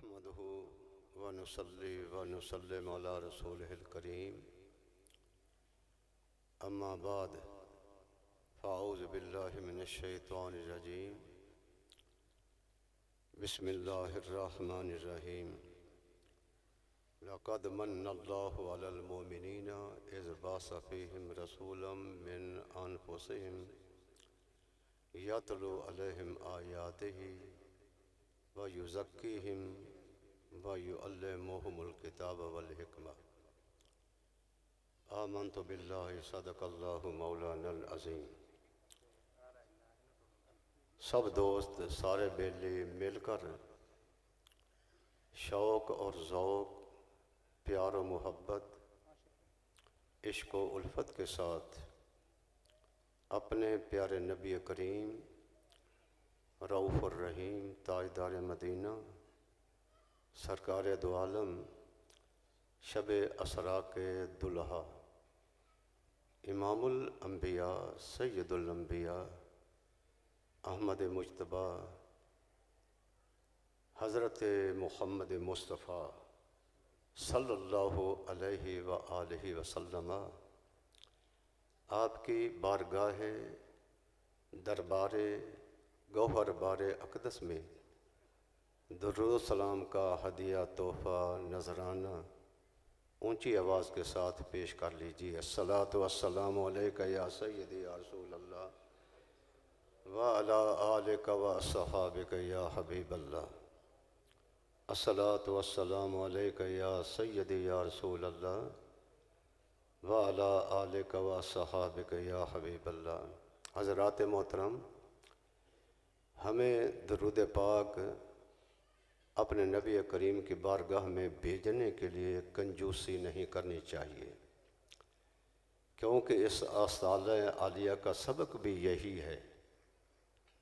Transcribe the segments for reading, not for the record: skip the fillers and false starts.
नहमदुहु व नुसल्ली व नुसल्लिम अला रसूलिहिल करीम। अम्मा बाद फ़अऊज़ु बिल्लाहि मिनश शैतानिर रजीम। बिस्मिल्लाहिर रहमानिर रहीम। लक़द मन्नल्लाहु अलल मुमिनीना इज़ बअसा फ़ीहिम रसूलन मिन अनफुसिहिम यतलू अलैहिम आयातिही व युज़क्कीहिम व युअल्लिमुहुमुल किताब वल हिकमा। आमन्तु बिल्लाहि सदक़ल्लाहु मौलानल अज़ीम। सब दोस्त सारे बेली मिलकर शौक़ और ज़ौक़, प्यार व मोहब्बत, इश्क़ व उल्फत के साथ अपने प्यारे नबी करीम रऊफ़ुर रहीम ताजदार मदीना सरकार दो आलम शब असरा के दुल्हा इमामुल अंबिया सैयदुल अंबिया अहमद मुज्तबा हज़रत मुहम्मद मुस्तफ़ा सल्लल्लाहु अलैहि व आलिहि वसल्लम आपकी बारगाह दरबारे गौहर बारे अक़दस में दुरूद सलाम का हदिया तोहफ़ा नजराना ऊंची आवाज़ के साथ पेश कर लीजिए। अस्सलातु वस्सलामु अलैका या सय्यदी या रसूल अल्लाह व अला आलिका व अस्हाबिका या हबीब अल्लाह। अस्सलातु वस्सलामु अलैका या सय्यदी या रसूल अल्लाह व अला आलिका व अस्हाबिका या हबीब अल्लाह। हज़रात मोहतरम, हमें दुरूद पाक अपने नबी करीम की बारगाह में भेजने के लिए कंजूसी नहीं करनी चाहिए, क्योंकि इस आस्ताना आलिया का सबक भी यही है।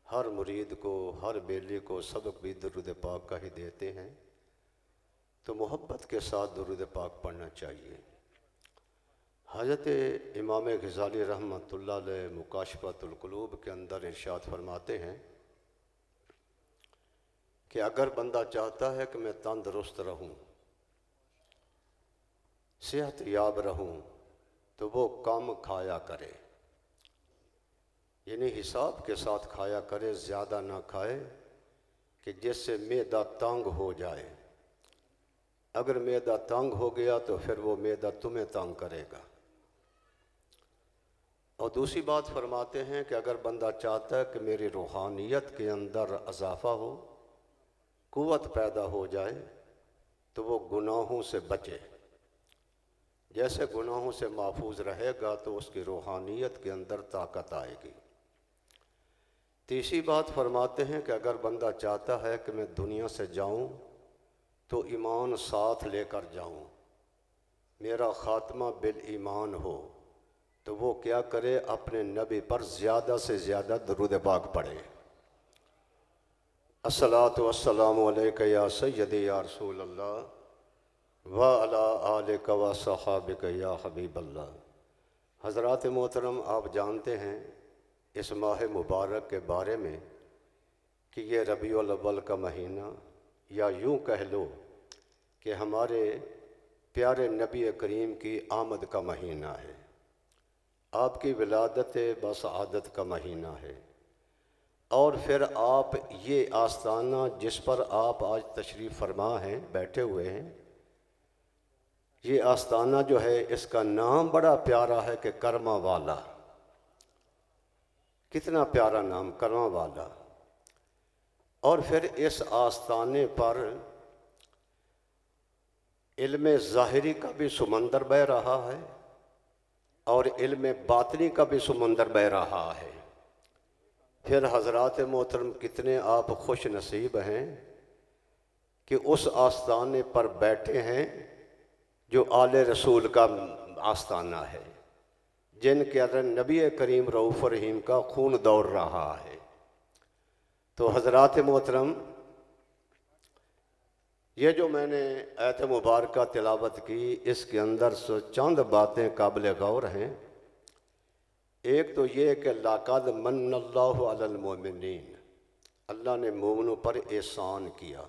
हर मुरीद को, हर बेली को सबक भी दुरूद पाक का ही देते हैं, तो मोहब्बत के साथ दुरूद पाक पढ़ना चाहिए। हज़रत इमाम ग़ज़ाली रहमतुल्लाह अलैह मुकाशफ़तुल क़ुलूब के अंदर इरशाद फरमाते हैं कि अगर बंदा चाहता है कि मैं तंदुरुस्त रहूं, सेहत याब रहूं, तो वो कम खाया करे, यानी हिसाब के साथ खाया करे, ज़्यादा ना खाए कि जिससे मैदा तंग हो जाए। अगर मैदा तंग हो गया तो फिर वो मैदा तुम्हें तंग करेगा। और दूसरी बात फरमाते हैं कि अगर बंदा चाहता है कि मेरी रूहानियत के अंदर इजाफ़ा हो, क़ुव्वत पैदा हो जाए, तो वो गुनाहों से बचे। जैसे गुनाहों से महफूज रहेगा तो उसकी रूहानियत के अंदर ताकत आएगी। तीसरी बात फरमाते हैं कि अगर बंदा चाहता है कि मैं दुनिया से जाऊं तो ईमान साथ लेकर जाऊं, मेरा ख़ात्मा बिल ईमान हो, तो वो क्या करे, अपने नबी पर ज़्यादा से ज़्यादा दुरूद पाक पढ़े। अस्सलातु वस्सलामु अलैका या सय्यदी या रसूल अल्लाह व अला आलिका व सहाबिका या हबीब अल्लाह। हज़रात मोहतरम, आप जानते हैं इस माह मुबारक के बारे में कि ये रबीउल अव्वल का महीना, या यूँ कह लो कि हमारे प्यारे नबी करीम की आमद का महीना है, आपकी विलादत बसआदत का महीना है। और फिर आप ये आस्ताना जिस पर आप आज तशरीफ़ फरमा हैं, बैठे हुए हैं, ये आस्ताना जो है इसका नाम बड़ा प्यारा है कि करमा वाला। कितना प्यारा नाम, करमा वाला। और फिर इस आस्ताने पर इल्म ज़ाहिरी का भी समंदर बह रहा है और इल्म बातिनी का भी समंदर बह रहा है। फिर हज़रात मोहतरम, कितने आप खुश नसीब हैं कि उस आस्ताने पर बैठे हैं जो आले रसूल का आस्ताना है, जिनके अंदर नबी करीम रऊफ़ुर रहीम का खून दौड़ रहा है। तो हज़रात मोहतरम, ये जो मैंने आयत मुबारक तिलावत की, इसके अंदर से चंद बातें काबिल गौर हैं। एक तो ये कि लक़द मन्नल्लाहु अलल मोमिनीन, अल्लाह ने मोमिनों पर एहसान किया।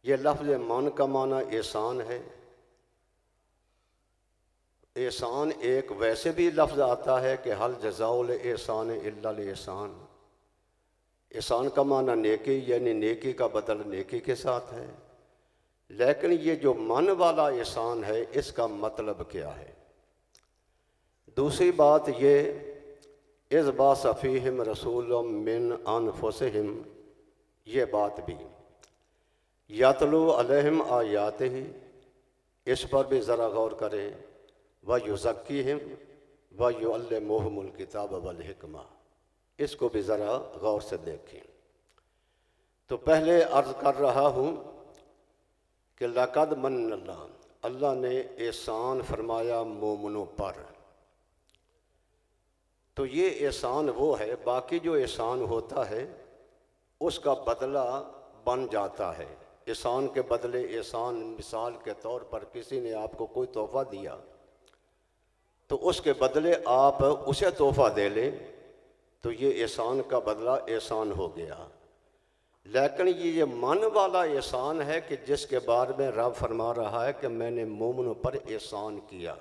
ये लफ्ज़ मन का माना एहसान है। एहसान एक वैसे भी लफ्ज़ आता है कि हल जज़ाउल एहसान इल्लल एहसान। एहसान का माना नेकी, यानी नेकी का बदल नेकी के साथ है। लेकिन ये जो मन वाला एहसान है, इसका मतलब क्या है? दूसरी बात ये, इस बासफ़ीहिम रसूलुम मिन अनफुसिहिम, ये बात भी यतलू अलैहिम आयातिही, इस पर भी ज़रा गौर करें। व युज़क्कीहिम व युअल्लिमुहुमुल किताब वल हिकमा, इसको भी ज़रा गौर से देखें। तो पहले अर्ज़ कर रहा हूँ कि लक़द मन्नल्लाह, अल्लाह ने एहसान फरमाया मोमिनों पर। तो ये एहसान वो है, बाकी जो एहसान होता है उसका बदला बन जाता है। एहसान के बदले एहसान, मिसाल के तौर पर किसी ने आपको कोई तोहफ़ा दिया तो उसके बदले आप उसे तोहफ़ा दे लें तो ये एहसान का बदला एहसान हो गया। लेकिन ये मन वाला एहसान है कि जिसके बारे में रब फरमा रहा है कि मैंने मोमिनों पर एहसान किया।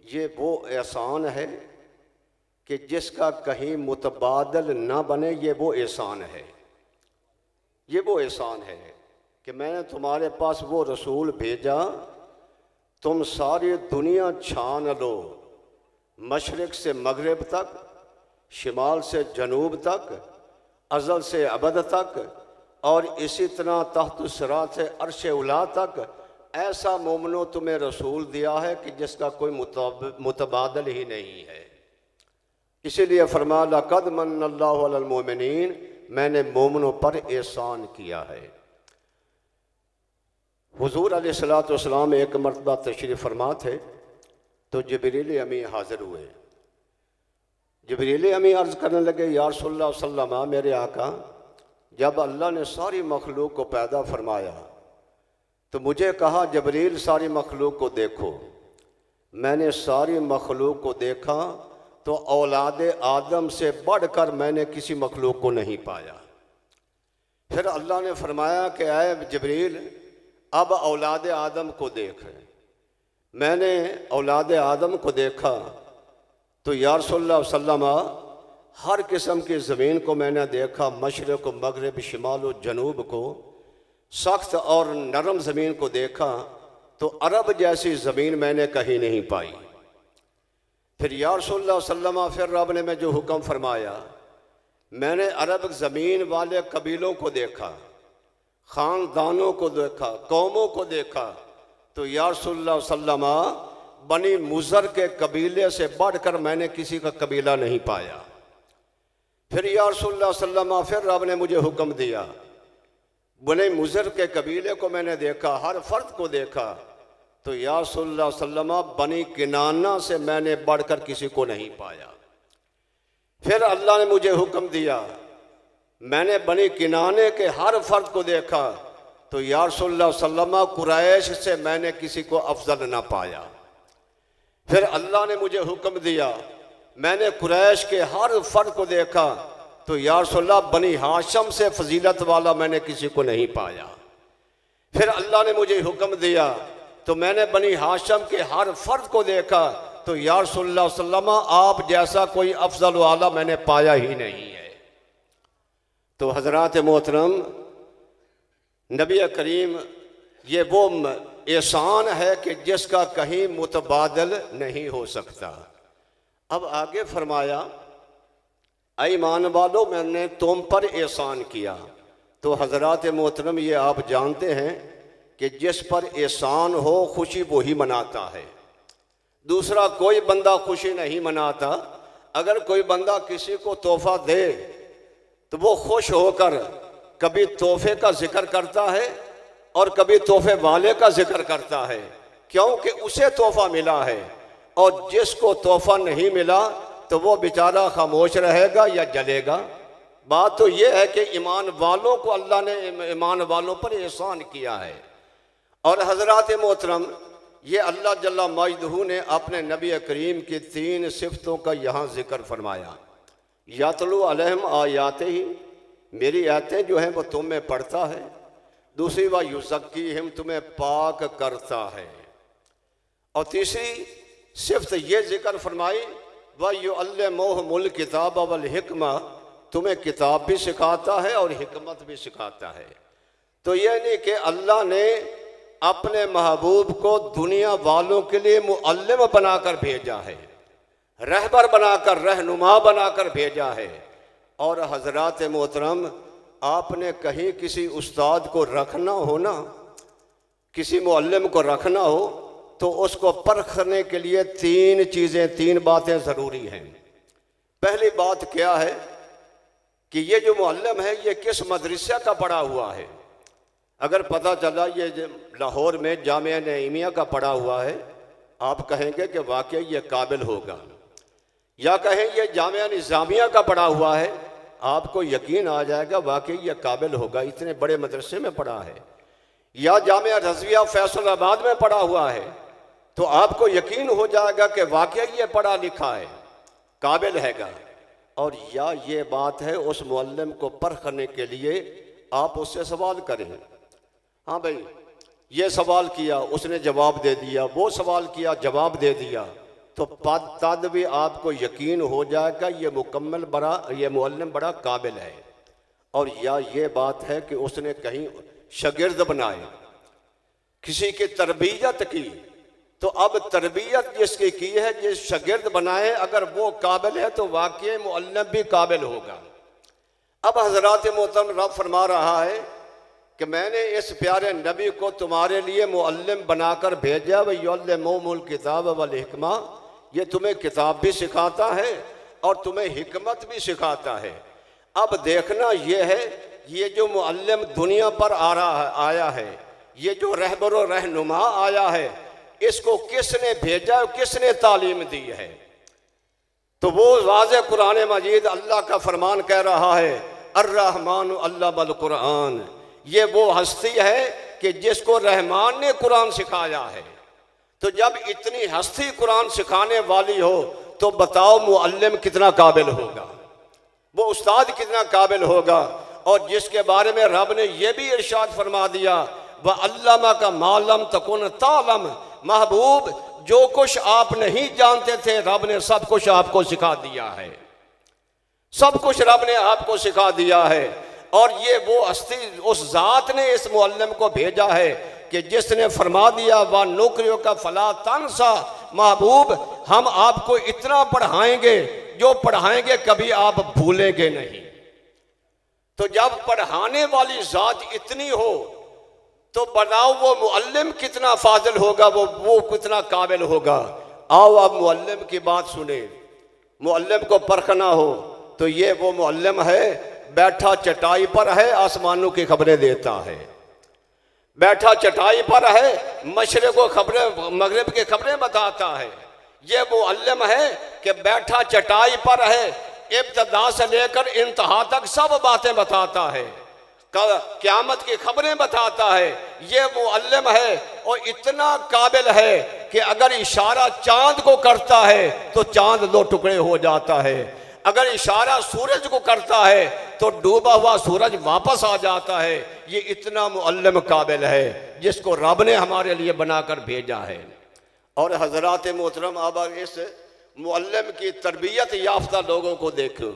ये वो एहसान है कि जिसका कहीं मुतबादल ना बने, ये वो एहसान है। ये वो एहसान है कि मैंने तुम्हारे पास वो रसूल भेजा, तुम सारी दुनिया छान लो, मशरिक़ से मगरिब तक, शिमाल से जनूब तक, अज़ल से अबद तक, और इसी तरह तहत सिरात से अर्श उला तक। ऐसा मोमिनो तुम्हें रसूल दिया है कि जिसका कोई मुतबादल ही नहीं है। इसीलिए फरमा लक़द मन्नल्लाहु अलल मोमिनीन, मैंने मोमिनों पर एहसान किया है। हुज़ूर अलैहिस्सलातु वस्सलाम एक मरतबा तशरीफ़ फरमा थे तो जिब्रील अमी हाज़िर हुए। जिब्रील अमी अर्ज़ करने लगे, या रसूलल्लाह सल्लल्लाहु अलैहि वसल्लम, मेरे आका, जब अल्लाह ने सारी मखलूक को पैदा फरमाया तो मुझे कहा, जिब्रील सारी मखलूक को देखो। मैंने सारी मखलूक को देखा तो औलाद आदम से बढ़कर मैंने किसी मखलूक को नहीं पाया। फिर अल्लाह ने फरमाया कि आए जिब्रील, अब औलाद आदम को देख। मैंने औलाद आदम को देखा तो या रसूलल्लाह सल्लल्लाहु अलैहि वसल्लम, हर किस्म की ज़मीन को मैंने देखा, मशरिक़ मगरिब शिमाल व जनूब को। सख्त और नरम ज़मीन को देखा तो अरब जैसी ज़मीन मैंने कहीं नहीं पाई। फिर या रसूलल्लाह सल्लल्लाहु अलैहि वसल्लम, फिर रब ने मैं जो हुक्म फरमाया, मैंने अरब ज़मीन वाले कबीलों को देखा, ख़ानदानों को देखा, कौमों को देखा, तो या रसूलल्लाह सल्लल्लाहु अलैहि वसल्लम, बनी मुज़र के कबीले से बढ़कर मैंने किसी का कबीला नहीं पाया। फिर या रसूलल्लाह सल्लल्लाहु अलैहि वसल्लम, फिर रब ने मुझे हुक्म दिया, बनी मुज़र के कबीले को मैंने देखा, हर फर्द को देखा, तो या रसूलल्लाह सल्लल्लाहु अलैहि वसल्लम, बनी किनाना से मैंने बढ़कर किसी को नहीं पाया। फिर अल्लाह ने मुझे हुक्म दिया, मैंने बनी किनाने के हर फर्द को देखा, तो या रसूलल्लाह सल्लल्लाहु अलैहि वसल्लम, कुरैश से मैंने किसी को अफजल ना पाया। फिर अल्लाह ने मुझे हुक्म दिया, मैंने कुरैश के हर फर्द को देखा, तो या रसूलल्लाह, बनी हाशम से फजीलत वाला मैंने किसी को नहीं पाया। फिर अल्लाह ने मुझे हुक्म दिया तो मैंने बनी हाशम के हर फर्द को देखा, तो या रसूलल्लाह सल्लल्लाहु अलैहि वसल्लम, आप जैसा कोई अफजल वाला मैंने पाया ही नहीं है। तो हज़रात मोहतरम, नबी करीम, ये वो एहसान है कि जिसका कहीं मुतबादल नहीं हो सकता। अब आगे फरमाया, ऐ ईमान वालों, मैंने तुम पर एहसान किया। तो हज़रात मोहतरम, ये आप जानते हैं कि जिस पर एहसान हो खुशी वही मनाता है, दूसरा कोई बंदा खुशी नहीं मनाता। अगर कोई बंदा किसी को तोहफा दे तो वो खुश होकर कभी तोहफे का जिक्र करता है और कभी तोहफे वाले का जिक्र करता है, क्योंकि उसे तोहफा मिला है। और जिसको तोहफा नहीं मिला तो वो बेचारा खामोश रहेगा या जलेगा। बात तो ये है कि ईमान वालों को अल्लाह ने ईमान वालों पर एहसान किया है। और हज़रात मोहतरम, ये अल्लाह जल्ला मजदहू ने अपने नबी करीम की 3 सिफ़तों का यहाँ जिक्र फरमाया। यतलू अलैहिम आयातिही, मेरी आयतें जो हैं वो तुम में पढ़ता है। दूसरी व युज़क्कीहिम, तुम्हें पाक करता है। और तीसरी सिफ्त ये जिक्र फरमाई व युअल्लिमुहुमुल किताब वल हिकमा, तुम्हें किताब भी सिखाता है और हिकमत भी सिखाता है। तो यह नहीं कि अल्लाह ने अपने महबूब को दुनिया वालों के लिए मुअल्लिम बनाकर भेजा है, रहबर बनाकर, रहनुमा बनाकर भेजा है। और हजरात मोहतरम, आपने कहीं किसी उस्ताद को रखना हो ना, किसी मुअल्लिम को रखना हो, तो उसको परखने के लिए तीन चीज़ें, तीन बातें ज़रूरी हैं। पहली बात क्या है कि ये जो मुअल्लिम है ये किस मदरसे का पढ़ा हुआ है। अगर पता चला ये लाहौर में जामिया नईमिया का पढ़ा हुआ है, आप कहेंगे कि वाकई ये काबिल होगा। या कहें ये जामिया निज़ामिया का पढ़ा हुआ है, आपको यकीन आ जाएगा वाकई ये काबिल होगा, इतने बड़े मदरसे में पढ़ा है। या जामिया रज़विया फैसलाबाद में पढ़ा हुआ है, तो आपको यकीन हो जाएगा कि वाकई ये पढ़ा लिखा है, काबिल हैगा। और या ये बात है उस मुअल्लिम को परखने के लिए आप उससे सवाल करें, हाँ भाई ये सवाल किया उसने जवाब दे दिया, वो सवाल किया जवाब दे दिया, तो तद भी आपको यकीन हो जाएगा ये मुकम्मल बड़ा, ये मुअल्लिम बड़ा काबिल है। और या ये बात है कि उसने कहीं शागिर्द बनाए, किसी की तरबियत की, तो अब तरबियत जिसकी की है, जिस शागिर्द बनाए, अगर वो काबिल है तो वाकई मुअल्लिम भी काबिल होगा। अब हजरात मोहतरम रब फरमा रहा है कि मैंने इस प्यारे नबी को तुम्हारे लिए मुअल्लिम बनाकर भेजा, व युअल्लिमुहुमुल किताब वल हिकमा, ये तुम्हें किताब भी सिखाता है और तुम्हें हिकमत भी सिखाता है। अब देखना ये है, ये जो मुअल्लिम दुनिया पर आया है, ये जो रहबर व रहनुमा आया है, इसको किसने भेजा, किसने तालीम दी है। तो वो वाज़े कुरान मजीद अल्लाह का फरमान कह रहा है, अर्रहमान अल्लमल कुरान, ये वो हस्ती है कि जिसको रहमान ने कुरान सिखाया है। तो जब इतनी हस्ती कुरान सिखाने वाली हो, तो बताओ मुअल्लिम कितना काबिल होगा, वो उस्ताद कितना काबिल होगा। और जिसके बारे में रब ने यह भी इरशाद फरमा दिया, व अल्लामा का मालम तकुन तालम, महबूब जो कुछ आप नहीं जानते थे रब ने सब कुछ आपको सिखा दिया है, सब कुछ रब ने आपको सिखा दिया है। और ये वो हस्ती, उस जात ने इस मुअल्लिम को भेजा है कि जिसने फरमा दिया व नौकरियों का फला तनसा, महबूब हम आपको इतना पढ़ाएंगे जो पढ़ाएंगे कभी आप भूलेंगे नहीं। तो जब पढ़ाने वाली जात इतनी हो, तो बताओ वो मुअल्लिम कितना फाजिल होगा, वो कितना काबिल होगा। आओ अब मुअल्लिम की बात सुने। मुअल्लिम को परखना हो तो ये वो मुअल्लिम है, बैठा चटाई पर है, आसमानों की खबरें देता है, बैठा चटाई पर है, मशरिक़ को खबरें, मगरिब की खबरें बताता है। ये मुअल्लिम है कि बैठा चटाई पर है, इब्तिदा से लेकर इंतहा तक सब बातें बताता है, क़यामत की खबरें बताता है। ये मुअल्लिम है और इतना काबिल है कि अगर इशारा चांद को करता है तो चांद दो टुकड़े हो जाता है, अगर इशारा सूरज को करता है तो डूबा हुआ सूरज वापस आ जाता है। ये इतना मुअल्लिम काबिल है जिसको रब ने हमारे लिए बनाकर भेजा है। और हजरात मोहतरम, अब इस मुअल्लिम की तरबियत याफ्ता लोगों को देखो।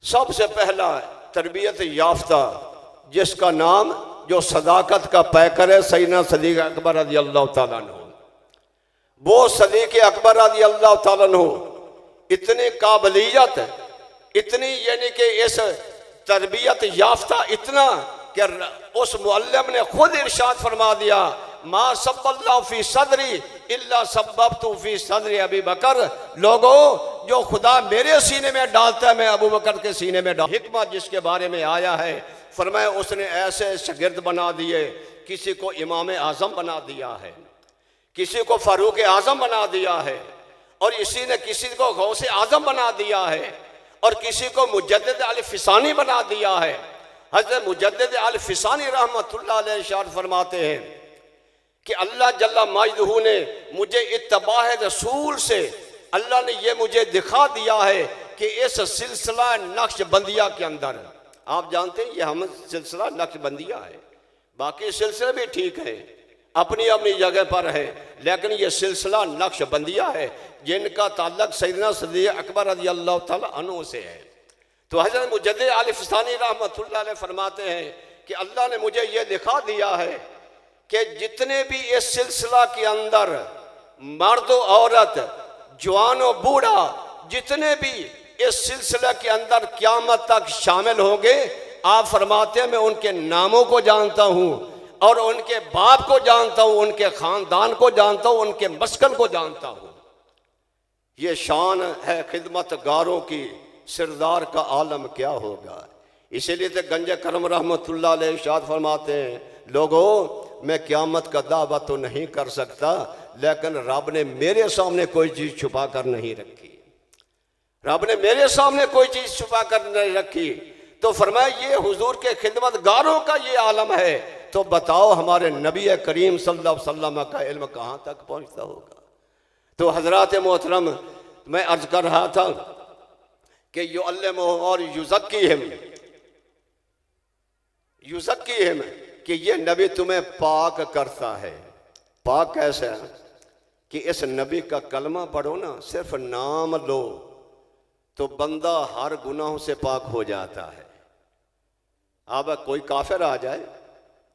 सबसे पहला तरबियत याफ्ता जिसका नाम, जो सदाकत का पैकर है, सैयदना सदीक अकबर रज़ी अल्लाह तआला अन्हु। वो सदीक अकबर रज़ी अल्लाह तआला अन्हु इतनी काबिलियत, इतनी यानी कि इस तरबियत याफ्ता इतना कि उस मुअल्लिम ने खुद इरशाद फरमा दिया, मा सब्बल्लाहु फी सदरी इल्ला सब्बब्तु फी सदरी अबी बकर। लोगों, जो खुदा मेरे सीने में डालता है मैं अबू बकर के सीने में डाल। हिकमत जिसके बारे में आया है, फरमाया उसने ऐसे शागिर्द बना दिए, किसी को इमाम आज़म बना दिया है, किसी को फारूक आज़म बना दिया है, और इसी ने किसी को गौसे आज़म बना दिया है, और किसी को मुजद्दिद अल फिसानी बना दिया है। हज़रत मुजद्दिद अल फिसानी रहमतुल्लाह अलैह इरशाद फरमाते हैं कि अल्लाह जल्ला मजदहू ने मुझे इत्तबाह रसूल से, अल्लाह ने ये मुझे दिखा दिया है कि इस सिलसिला नक्शबंदिया के अंदर, आप जानते हैं ये हम सिलसिला नक्शबंदिया है, बाकी सिलसिले भी ठीक है, अपनी अपनी जगह पर है, लेकिन ये सिलसिला नक्शबंदिया है जिनका ताल्लुक सैयदना सिद्दीक़ अकबर रज़ी अल्लाह तआला अन्हु से है। तो हज़रत मुजद्दिद आलिफ़सानी रहमतुल्लाह अलैह फरमाते हैं कि अल्लाह ने मुझे ये दिखा दिया है कि जितने भी इस सिलसिला के अंदर मर्द औरत जवान और बूढ़ा जितने भी इस सिलसिला के अंदर क़यामत तक शामिल होंगे, आप फरमाते हैं मैं उनके नामों को जानता हूँ और उनके बाप को जानता हूँ, उनके ख़ानदान को जानता हूँ, उनके मस्कन को जानता हूँ। ये शान है खिदमतगारों की, सिरदार का आलम क्या होगा। इसीलिए तो गंज करम रहमतुल्लाह अलैह इरशाद फरमाते हैं, लोगों मैं क़यामत का दावा तो नहीं कर सकता, लेकिन रब ने मेरे सामने कोई चीज़ छुपा कर नहीं रखी, रब ने मेरे सामने कोई चीज़ छुपा कर नहीं रखी। तो फरमाया ये हुजूर के खिदमतगारों का ये आलम है, तो बताओ हमारे नबी करीम सल्लल्लाहु अलैहि वसल्लम का इल्म कहाँ तक पहुँचता होगा। तो हज़रात मोहतरम, मैं अर्ज़ कर रहा था कि युअल्लिमु और युज़क्कीहिम कि ये नबी तुम्हें पाक करता है। पाक कैसे है कि इस नबी का कलमा पढ़ो ना, सिर्फ नाम लो तो बंदा हर गुनाहों से पाक हो जाता है। अब कोई काफिर आ जाए,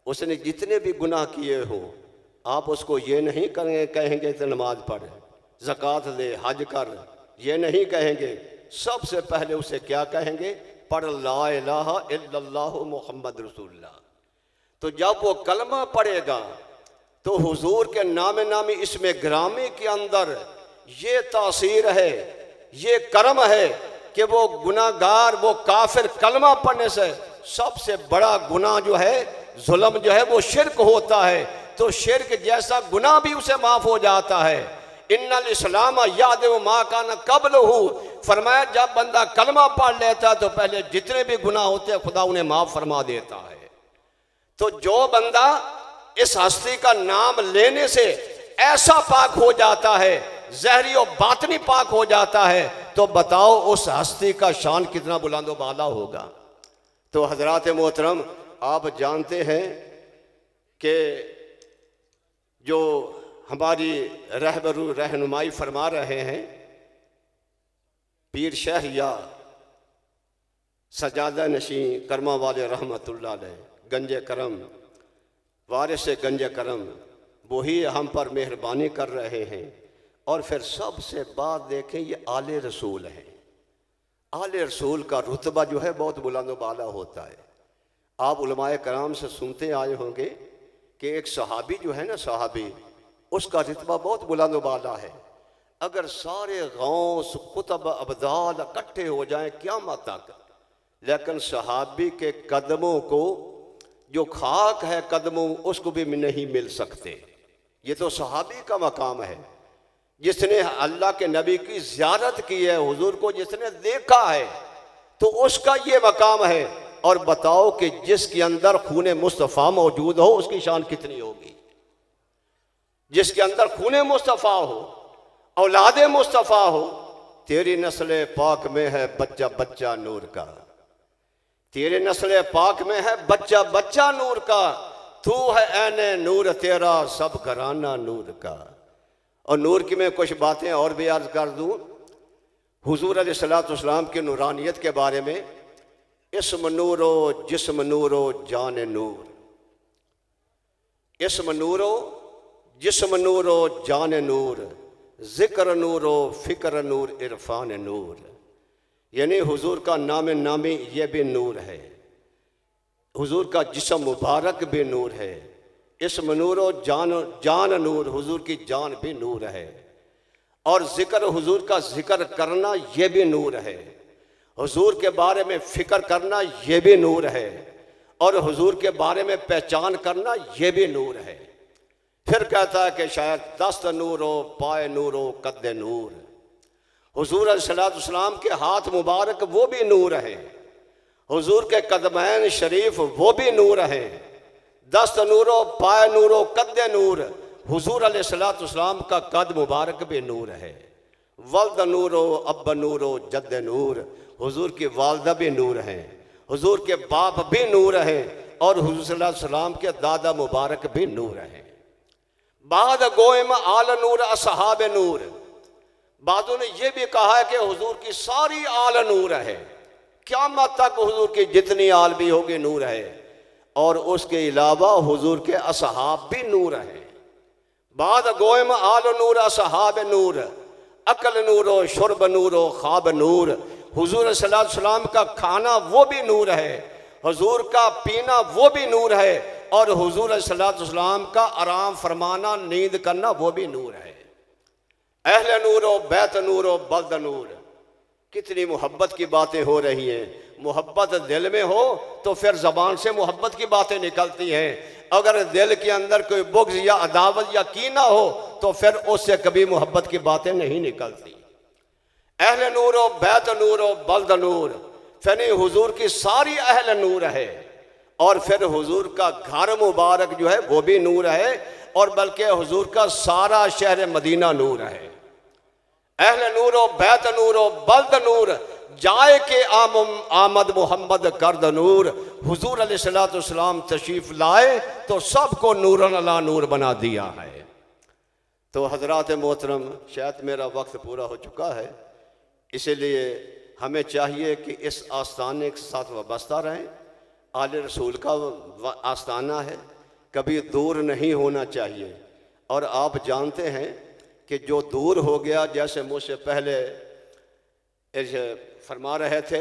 उसने जितने भी गुनाह किए हो, आप उसको ये नहीं कहेंगे तो नमाज पढ़, ज़कात दे, हज कर, ये नहीं कहेंगे। सबसे पहले उसे क्या कहेंगे? पढ़ ला इलाहा इल्लल्लाहु मुहम्मद रसूलुल्लाह। तो जब वो कलमा पढ़ेगा तो हुजूर के नामे इसमें ग्रामी के अंदर ये तासीर है, ये करम है कि वो गुनाहगार, वो काफिर कलमा पढ़ने से सबसे बड़ा गुनाह जो है, जुल्म जो है, वो शिरक होता है। तो शिरक जैसा गुनाह भी उसे माफ हो जाता है। इन्नल इस्लाम यादव मा कान क़ब्लहु, फरमाया जब बंदा कलमा पढ़ लेता तो पहले जितने भी गुनाह होते हैं खुदा उन्हें माफ फरमा देता है। तो जो बंदा इस हस्ती का नाम लेने से ऐसा पाक हो जाता है, ज़हरी और बातनी पाक हो जाता है, तो बताओ उस हस्ती का शान कितना बुलंद व बाला होगा। तो हजरात मोहतरम, आप जानते हैं कि जो हमारी रहनुमाई फरमा रहे हैं पीर शहरिया सजादा नशी करमा वाले रहमतुल्लाह अलैह, गंजे करम, वारिस गंजे करम, वही हम पर मेहरबानी कर रहे हैं। और फिर सबसे बात देखें, ये आले रसूल हैं। आले रसूल का रुतबा जो है बहुत बुलंद व बाला होता है। आप उलमाए कराम से सुनते आए होंगे कि एक सहाबी जो है ना, सहाबी, उसका रुतबा बहुत बुलंद व बाला है। अगर सारे गौस कुतब अबदाल इकट्ठे हो जाएं क़यामत तक, लेकिन सहाबी के कदमों को, जो खाक है कदमों, उसको भी नहीं मिल सकते। ये तो सहाबी का मकाम है, जिसने अल्लाह के नबी की ज़ियारत की है, हुजूर को जिसने देखा है, तो उसका ये मकाम है। और बताओ कि जिसके अंदर खून मुस्तफ़ा मौजूद हो उसकी शान कितनी होगी। जिसके अंदर खून मुस्तफ़ा हो, औलाद मुस्तफ़ा हो, तेरी नस्ल पाक में है बच्चा बच्चा नूर का, तेरे नस्ल पाक में है बच्चा बच्चा नूर का, तू है ऐने नूर तेरा सब घराना नूर का। और नूर की मैं कुछ बातें और भी अर्ज कर दूं। हुजूर अलैहिस्सलाम की नूरानियत के बारे में, इस्म नूरो जिस्म नूरो जान नूर, इस्म नूरो जिस्म नूरो जान नूर, ज़िक्र नूरो फ़िक्र नूर इरफान नूर। यानी हुजूर का नामी ये भी नूर है, हुजूर का जिस्म मुबारक भी नूर है, इस्म नूरो जान नूर, हुजूर की जान भी नूर है। और ज़िक्र, हुजूर का ज़िक्र करना ये भी नूर है, हुजूर के बारे में फ़िक्र करना ये भी नूर है, और हुजूर के बारे में पहचान करना ये भी नूर है। फिर कहता है कि शायद दस्त नूरो पाए नूरो कद नूर, हुजूर अलैहिस्सलाम के हाथ मुबारक वो भी नूर है, हुजूर के कदमैन शरीफ वो भी नूर है। दस्त नूरो पाए नूरो कद नूर, हुजूर अलैहिस्सलाम का कद मुबारक भी नूर है। वल्द नूरो अब नूरो जद नूर, हुजूर की वालदा भी नूर है, हुजूर के बाप भी नूर हैं, और हुजूर सल्लल्लाहु अलैहि वसल्लम के दादा मुबारक भी नूर हैं। बाद गोयम आल नूर असहाब नूर, बादों ने यह भी कहा है कि हुजूर की सारी आल नूर है, क़यामत तक हुजूर की जितनी आल भी होगी नूर है, और उसके अलावा हुजूर के असहाब भी नूर हैं। बाद गोयम आल नूर असहाब नूर, अकल नूर शुरब नूर ख्वाब नूर, हुजूर सल्लल्लाहु अलैहि वसल्लम का खाना वो भी नूर है, हुजूर का पीना वो भी नूर है, और हुजूर सल्लल्लाहु अलैहि वसल्लम का आराम फरमाना नींद करना वो भी नूर है। अहले नूर बैत नूर बल्द नूर, कितनी मोहब्बत की बातें हो रही हैं। मोहब्बत दिल में हो तो फिर ज़बान से मोहब्बत की बातें निकलती हैं, अगर दिल के अंदर कोई बुग़्ज़ या अदावत या कीना हो तो फिर उससे कभी मोहब्बत की बातें नहीं निकलती। अहले नूर बैत नूर बल्द नूर, फनी हुजूर की सारी अहल नूर है, और फिर हुजूर का घर मुबारक जो है वो भी नूर है, और बल्कि हुजूर का सारा शहर मदीना नूर है। अहले नूर बैत नूर बल्द नूर, जाए के आमद मोहम्मद करद नूर, हुजूर अलैहिस्सलातु वस्सलाम तशरीफ लाए तो सबको नूरन अला नूर बना दिया है। तो हजरात मोहतरम, शायद मेरा वक्त पूरा हो चुका है, इसलिए हमें चाहिए कि इस आस्थाने के साथ वाबस्ता रहें। आले रसूल का आस्थाना है, कभी दूर नहीं होना चाहिए। और आप जानते हैं कि जो दूर हो गया, जैसे मुझसे पहले फरमा रहे थे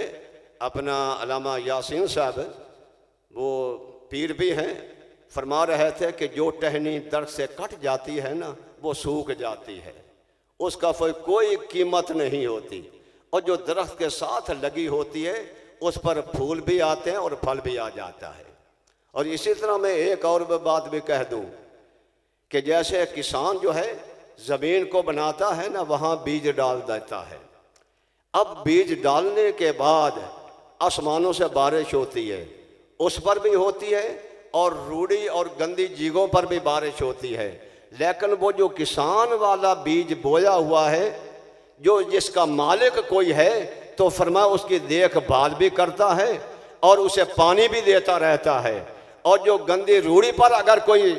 अपना अल्लामा यासीन साहब, वो पीर भी हैं, फरमा रहे थे कि जो टहनी दरख्त से कट जाती है ना वो सूख जाती है, उसका कोई कीमत नहीं होती, और जो दरख्त के साथ लगी होती है उस पर फूल भी आते हैं और फल भी आ जाता है। और इसी तरह मैं एक और बात भी कह दूं कि जैसे किसान जो है ज़मीन को बनाता है ना, वहाँ बीज डाल देता है, अब बीज डालने के बाद आसमानों से बारिश होती है, उस पर भी होती है, और रूढ़ी और गंदी जीगों पर भी बारिश होती है, लेकिन वो जो किसान वाला बीज बोया हुआ है, जो जिसका मालिक कोई है, तो फरमा उसकी देखभाल भी करता है और उसे पानी भी देता रहता है। और जो गंदी रूढ़ी पर अगर कोई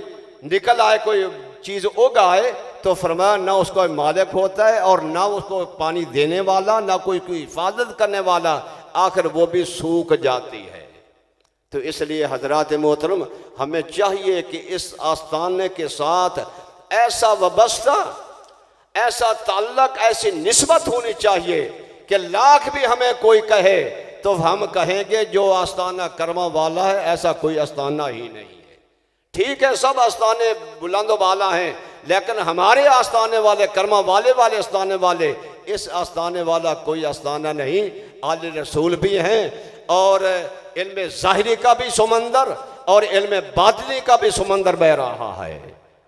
निकल आए, कोई चीज़ उग आए, तो फरमाया ना उसको मालिक होता है और ना उसको पानी देने वाला, ना कोई हिफाजत करने वाला, आखिर वो भी सूख जाती है। तो इसलिए हजरात मोहतरम, हमें चाहिए कि इस आस्थाने के साथ ऐसा वाबस्ता, ऐसा ताल्लुक, ऐसी निस्बत होनी चाहिए कि लाख भी हमें कोई कहे तो हम कहेंगे जो आस्थाना कर्मा वाला है, ऐसा कोई आस्थाना ही नहीं है। ठीक है, सब आस्थाने बुलंद वाला हैं, लेकिन हमारे आस्थाने वाले, कर्मा वाले आस्थाने वाले, इस आस्थाने वाला कोई आस्थाना नहीं। आले रसूल भी हैं, और इल्म ज़ाहिरी का भी समंदर और इल्म बातिनी का भी समंदर बह रहा है।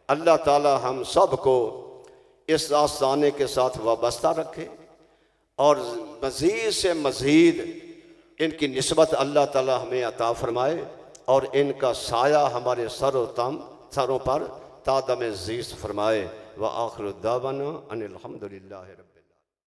अल्लाह ताला हम सब को इस आस्थाने के साथ वाबस्ता रखे, और मज़ीद से मज़ीद इनकी निस्बत अल्लाह ताला हमें अता फरमाए, और इनका साया हमारे सरों पर तादम ज़ीस फरमाए। व आखिर दावाना अनिल हम्दुलिल्लाहि।